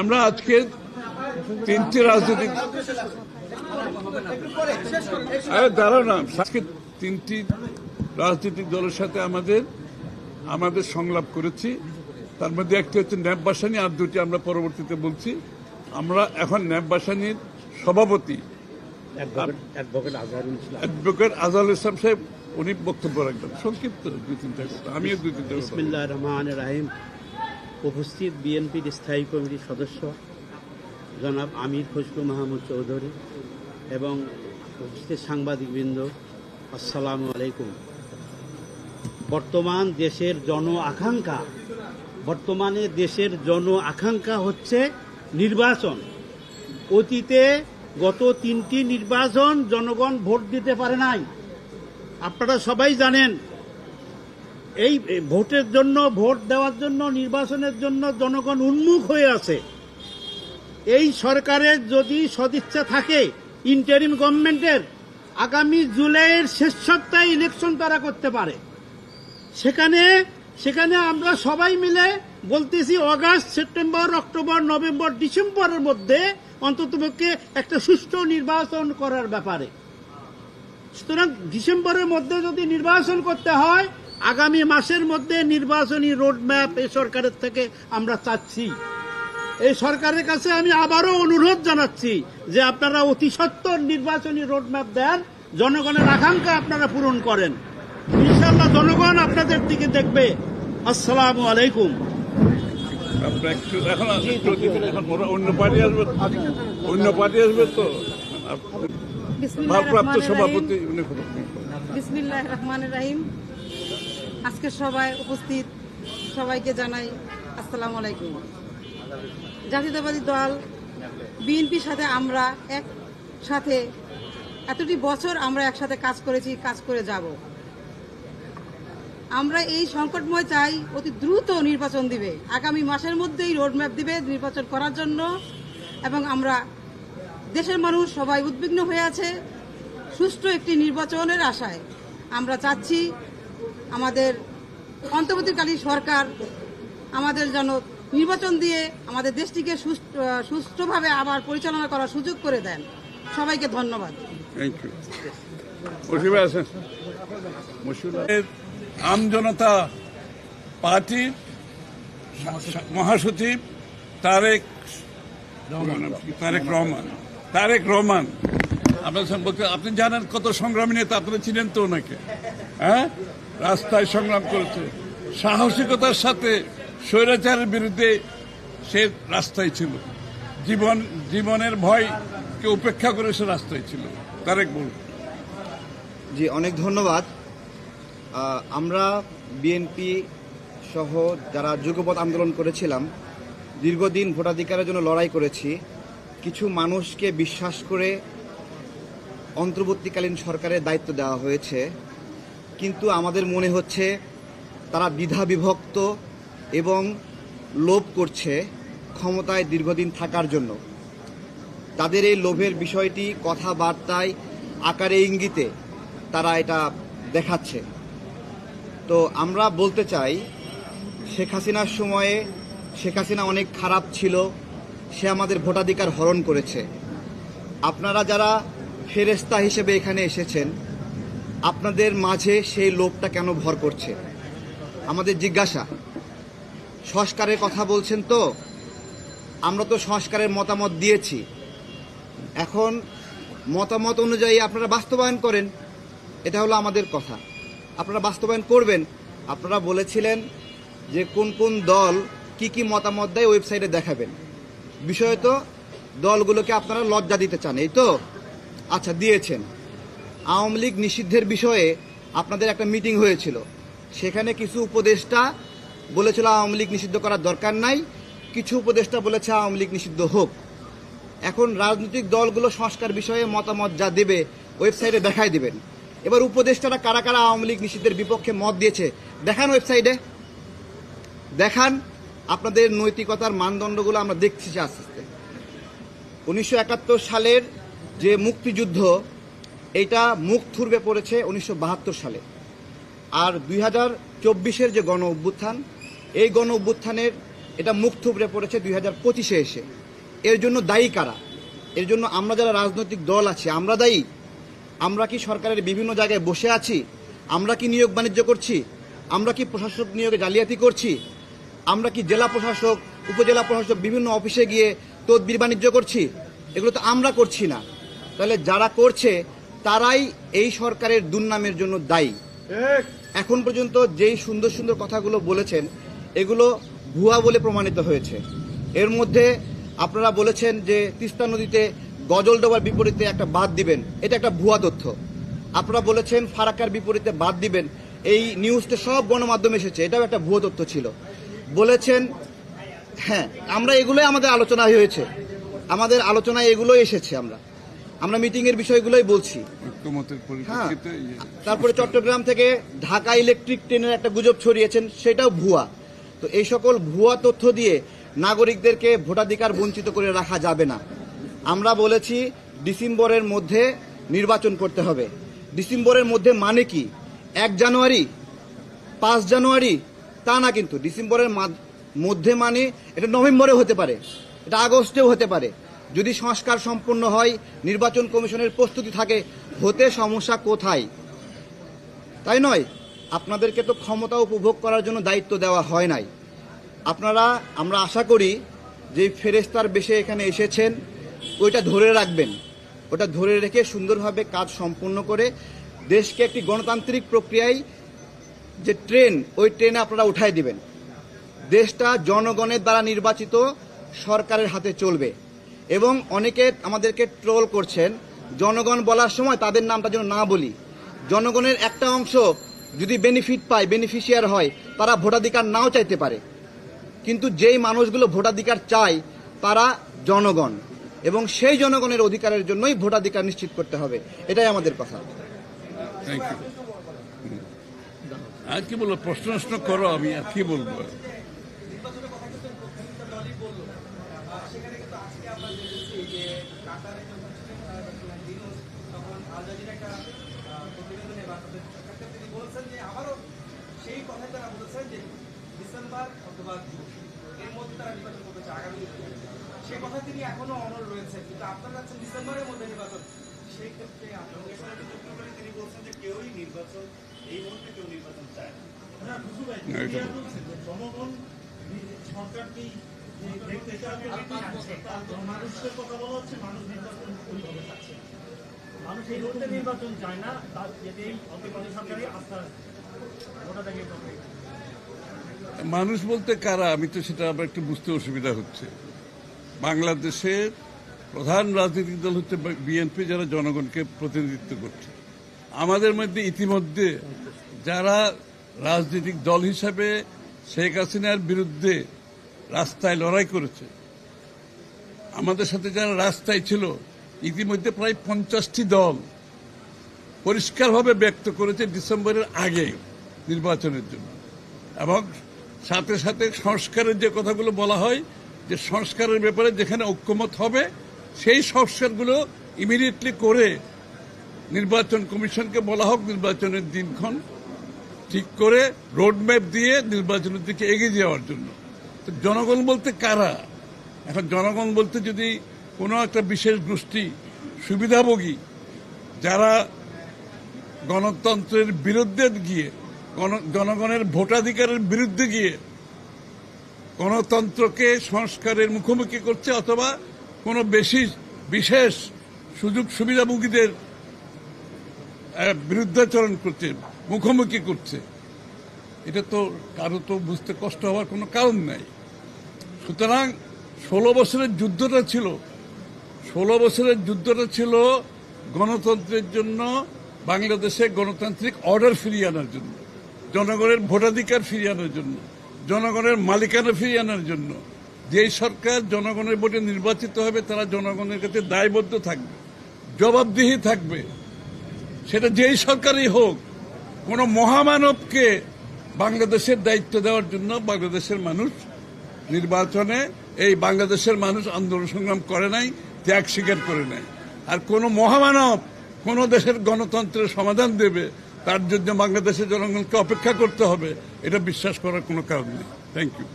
আমরা আজকে তিনটি রাজনৈতিক আজকে তিনটি রাজনৈতিক দলের সাথে আমাদের সংলাপ করেছি। তার মধ্যে একটি হচ্ছে ন্যাপ বাসানী, আর দুটি আমরা পরবর্তীতে বলছি। আমরা এখন ন্যাপ বাসানীর সভাপতি অ্যাডভোকেট আজহারুল ইসলাম সাহেব উনি বক্তব্য রাখবেন, সংক্ষিপ্ত দুই তিনটা কথা। আমিও দুই তিনটা। বিসমিল্লাহির রহমানির রহিম। উপস্থিত বিএনপির স্থায়ী কমিটির সদস্য জনাব আমির ফজলুল মাহমুদ চৌধুরী এবং উপস্থিত সাংবাদিকবৃন্দ, আসসালামু আলাইকুম। বর্তমানে দেশের জন আকাঙ্ক্ষা হচ্ছে নির্বাচন। অতীতে গত তিনটি নির্বাচন জনগণ ভোট দিতে পারে নাই, আপনারা সবাই জানেন। এই ভোট দেওয়ার জন্য নির্বাচনের জন্য জনগণ উন্মুখ হয়ে আছে। এই সরকারের যদি সদিচ্ছা থাকে, ইন্টারিম গভর্নমেন্টের আগামী জুলাইয়ের শেষ সপ্তাহে ইলেকশন তারা করতে পারে। সেখানে আমরা সবাই মিলে বলতেছি আগস্ট, সেপ্টেম্বর, অক্টোবর, নভেম্বর, ডিসেম্বরের মধ্যে অন্ততপক্ষে একটা সুষ্ঠু নির্বাচন করার ব্যাপারে। সুতরাং ডিসেম্বরের মধ্যে যদি নির্বাচন করতে হয়, আগামী মাসের মধ্যে নির্বাচনী রোডম্যাপ এই সরকারের থেকে আমরা চাচ্ছি। এই সরকারের কাছে আমি আবারও অনুরোধ জানাচ্ছি যে আপনারা অতি সত্বর নির্বাচনী রোডম্যাপ দেন, জনগণের আকাঙ্ক্ষা আপনারা পূরণ করেন। ইনশাআল্লাহ জনগণ আপনাদের দিকে দেখবে। আসসালামু আলাইকুম। অন্য পার্টি আসবে তো ভারপ্রাপ্ত সভাপতি। বিসমিল্লাহির রহমানির রহিম। আজকে সবাই উপস্থিত সবাইকে জানাই আসসালামু আলাইকুম। জাতীয়তাবাদী দল বিএনপির সাথে আমরা একসাথে এতটি বছর আমরা একসাথে কাজ করেছি, কাজ করে যাব। আমরা এই সংকটময় চাই অতি দ্রুত নির্বাচন দিবে, আগামী মাসের মধ্যেই রোডম্যাপ দিবে নির্বাচন করার জন্য। এবং আমরা দেশের মানুষ সবাই উদ্বিগ্ন হয়ে আছে সুষ্ঠু একটি নির্বাচনের আশায়। আমরা চাচ্ছি আমাদের অন্তর্বর্তীকালীন সরকার আমাদের যেন নির্বাচন দিয়ে আমাদের দেশটিকে সুষ্ঠুভাবে আবার পরিচালনা করার সুযোগ করে দেন। সবাইকে ধন্যবাদ। আমজনতা পার্টির মহাসচিব তারেক রহমান আপনার সম্পর্কে আপনি জানেন কত সংগ্রামী নেতা, আপনি চিনেন তো ওনাকে। হ্যাঁ, রাস্তায় সংগ্রাম করেছে সাহসিকতার সাথে, স্বৈরাচারের বিরুদ্ধে সে রাস্তায় ছিল, জীবনের ভয়কে উপেক্ষা করে সে রাস্তায় ছিল। তারেক বল। জি, অনেক ধন্যবাদ। আমরা বিএনপি সহ যারা যুগপৎ আন্দোলন করেছিলাম, দীর্ঘদিন ভোটাধিকারের জন্য লড়াই করেছি। কিছু মানুষকে বিশ্বাস করে অন্তর্বর্তীকালীন সরকারের দায়িত্ব দেওয়া হয়েছে, কিন্তু আমাদের মনে হচ্ছে তারা দ্বিধা বিভক্ত এবং লোভ করছে ক্ষমতায় দীর্ঘদিন থাকার জন্য। তাদের এই লোভের বিষয়টি কথাবার্তায়, আকারে, ইঙ্গিতে তারা এটা দেখাচ্ছে। তো আমরা বলতে চাই, শেখ হাসিনার সময়ে শেখ হাসিনা অনেক খারাপ ছিল, সে আমাদের ভোটাধিকার হরণ করেছে। আপনারা যারা ফেরেশতা হিসেবে এখানে এসেছেন, আপনাদের মাঝে সেই লোভটা কেন ভর করছে? আমাদের জিজ্ঞাসা। সংস্কারের কথা বলছেন তো, আমরা তো সংস্কারের মতামত দিয়েছি। এখন মতামত অনুযায়ী আপনারা বাস্তবায়ন করেন, এটা হলো আমাদের কথা। আপনারা বাস্তবায়ন করবেন। আপনারা বলেছিলেন যে কোন কোন দল কি কি মতামত দেয় ওয়েবসাইটে দেখাবেন। বিষয় তো দলগুলোকে আপনারা লজ্জা দিতে চান, এই তো? আচ্ছা, দিয়েছেন। আওয়ামী লীগ নিষিদ্ধের বিষয়ে আপনাদের একটা মিটিং হয়েছিল, সেখানে কিছু উপদেষ্টা বলেছিল আওয়ামী লীগ নিষিদ্ধ করার দরকার নাই, কিছু উপদেষ্টা বলেছে আওয়ামী লীগ নিষিদ্ধ হোক। এখন রাজনৈতিক দলগুলো সংস্কার বিষয়ে মতামত যা দেবে ওয়েবসাইটে দেখাই দিবেন। এবার উপদেষ্টারা কারা কারা আওয়ামী লীগ নিষিদ্ধের বিপক্ষে মত দিয়েছে দেখান, ওয়েবসাইটে দেখান। আপনাদের নৈতিকতার মানদণ্ডগুলো আমরা দেখছি আস্তে আস্তে। 1971 সালের যে মুক্তিযুদ্ধ, এইটা মুখ থুবড়ে পড়েছে 1972 সালে। আর 2024-এর যে গণ অভ্যুত্থান, এই গণ অভ্যুত্থানের এটা মুখ থুবড়ে পড়েছে 2025-এ এসে। এর জন্য দায়ী কারা? এর জন্য আমরা যারা রাজনৈতিক দল আছি আমরা দায়ী? আমরা কি সরকারের বিভিন্ন জায়গায় বসে আছি? আমরা কি নিয়োগ বাণিজ্য করছি? আমরা কি প্রশাসক নিয়োগে জালিয়াতি করছি? আমরা কি জেলা প্রশাসক, উপজেলা প্রশাসক বিভিন্ন অফিসে গিয়ে তদবির বাণিজ্য করছি? এগুলো তো আমরা করছি না। তাহলে যারা করছে তারাই এই সরকারের দুর্নামের জন্য দায়ী। এখন পর্যন্ত যেই সুন্দর সুন্দর কথাগুলো বলেছেন এগুলো ভুয়া বলে প্রমাণিত হয়েছে। এর মধ্যে আপনারা বলেছেন যে তিস্তা নদীতে গজলডোবার বিপরীতে একটা বাঁধ দিবেন, এটা একটা ভুয়া তথ্য। আপনারা বলেছেন ফারাক্কার বিপরীতে বাঁধ দিবেন, এই নিউজটা সব গণমাধ্যমে এসেছে, এটাও একটা ভুয়া তথ্য ছিল। বলেছেন, হ্যাঁ আমরা এগুলোই আমাদের আলোচনা হয়েছে, আমাদের আলোচনায় এগুলোই এসেছে। আমরা মিটিং এর বিষয়গুলোই বলছি। হ্যাঁ, তারপরে চট্টগ্রাম থেকে ঢাকা ইলেকট্রিক ট্রেনের একটা গুজব ছড়িয়েছেন, সেটাও ভুয়া। তো এই সকল ভুয়া তথ্য দিয়ে নাগরিকদেরকে ভোটাধিকার বঞ্চিত করে রাখা যাবে না। আমরা বলেছি ডিসেম্বরের মধ্যে নির্বাচন করতে হবে। ডিসেম্বরের মধ্যে মানে কি 1 জানুয়ারি, 5 জানুয়ারি? তা না, কিন্তু ডিসেম্বরের মধ্যে মানে এটা নভেম্বরে হতে পারে, এটা আগস্টেও হতে পারে। যদি সংস্কার সম্পন্ন হয়, নির্বাচন কমিশনের প্রস্তুতি থাকে, হতে সমস্যা কোথায়? তাই নয়, আপনাদেরকে তো ক্ষমতা উপভোগ করার জন্য দায়িত্ব দেওয়া হয় নাই। আমরা আশা করি যে ফেরেশতার বেশে এখানে এসেছেন ওইটা ধরে রাখবেন, ওটা ধরে রেখে সুন্দরভাবে কাজ সম্পন্ন করে দেশকে একটি গণতান্ত্রিক প্রক্রিয়ায় যে ট্রেন, ওই ট্রেনে আপনারা উঠাই দিবেন। দেশটা জনগণের দ্বারা নির্বাচিত সরকারের হাতে চলবে। এবং অনেকে আমাদেরকে ট্রোল করছেন, জনগণ বলার সময় তাদের নামটা যেন না বলি। জনগণের একটা অংশ যদি বেনিফিট পায়, বেনিফিশিয়ার হয়, তারা ভোটাধিকার নাও চাইতে পারে, কিন্তু যেই মানুষগুলো ভোটাধিকার চায় তারা জনগণ, এবং সেই জনগণের অধিকারের জন্যই ভোটাধিকার নিশ্চিত করতে হবে। এটাই আমাদের কথা। Thank you. আর কি বলবো, প্রশ্ন করো, আমি আর কি বলবো। সে কথা তিনি এখনো অনড় রয়েছেন, কিন্তু আপনারা যাচ্ছেন ডিসেম্বরের মধ্যে নির্বাচন। সেই ক্ষেত্রে তিনি বলছেন যে কেউই নির্বাচন, এই মুহূর্তে কেউ নির্বাচন চায় না। জনগণ সরকারকেই দেখতে চাচ্ছে, মানুষের কথা বলা হচ্ছে, মানুষ নির্বাচন ওইভাবে চাচ্ছে, মানুষ এই মুহূর্তে নির্বাচন চায় না। তার যদি এই অন্তর্বর্তী সরকারই আস্থা ওটা দেখে মানুষ বলতে কারা, আমি তো সেটা আবার একটু বুঝতে অসুবিধা হচ্ছে। বাংলাদেশের প্রধান রাজনৈতিক দল হচ্ছে বিএনপি, যারা জনগণকে প্রতিনিধিত্ব করছে। আমাদের মধ্যে ইতিমধ্যে যারা রাজনৈতিক দল হিসাবে শেখ হাসিনার বিরুদ্ধে রাস্তায় লড়াই করেছে, আমাদের সাথে যারা রাস্তায় ছিল, ইতিমধ্যে প্রায় 50টি দল পরিষ্কারভাবে ব্যক্ত করেছে ডিসেম্বরের আগে নির্বাচনের জন্য। এবং সাথে সাথে সংস্কারের যে কথাগুলো বলা হয়, যে সংস্কারের ব্যাপারে যেখানে ঐক্যমত হবে সেই সংস্কারগুলো ইমিডিয়েটলি করে নির্বাচন কমিশনকে বলা হোক নির্বাচনের দিনক্ষণ ঠিক করে রোডম্যাপ দিয়ে নির্বাচনের দিকে এগিয়ে যাওয়ার জন্য। তো জনগণ বলতে কারা? এখন জনগণ বলতে যদি কোনো একটা বিশেষ গোষ্ঠী সুবিধাভোগী, যারা গণতন্ত্রের বিরুদ্ধে গিয়ে, জনগণের ভোটাধিকারের বিরুদ্ধে গিয়ে গণতন্ত্রকে সংস্কারের মুখোমুখি করছে, অথবা কোনো বিশেষ সুযোগ সুবিধাভোগীদের বিরুদ্ধাচরণ করছে, মুখোমুখি করছে, এটা তো কারো তো বুঝতে কষ্ট হওয়ার কোনো কারণ নাই। সুতরাং 16 বছরের যুদ্ধটা ছিল গণতন্ত্রের জন্য, বাংলাদেশে গণতান্ত্রিক অর্ডার ফিরিয়ে আনার জন্য, জনগণের ভোটাধিকার ফিরিয়ে আনার জন্য, জনগণের মালিকানা ফিরিয়ে আনার জন্য। যেই সরকার জনগণের ভোটে নির্বাচিত হবে তারা জনগণের কাছে দায়বদ্ধ থাকবে, জবাবদিহি থাকবে, সেটা যেই সরকারই হোক। কোন মহামানবকে বাংলাদেশের দায়িত্ব দেওয়ার জন্য বাংলাদেশের মানুষ নির্বাচনে, এই বাংলাদেশের মানুষ আন্দোলন সংগ্রাম করে নাই, ত্যাগ স্বীকার করে নাই। আর কোন মহামানব কোন দেশের গণতন্ত্রের সমাধান দেবে, তার জন্য বাংলাদেশের জনগণকে অপেক্ষা করতে হবে, এটা বিশ্বাস করার কোনো কারণ নেই। Thank you.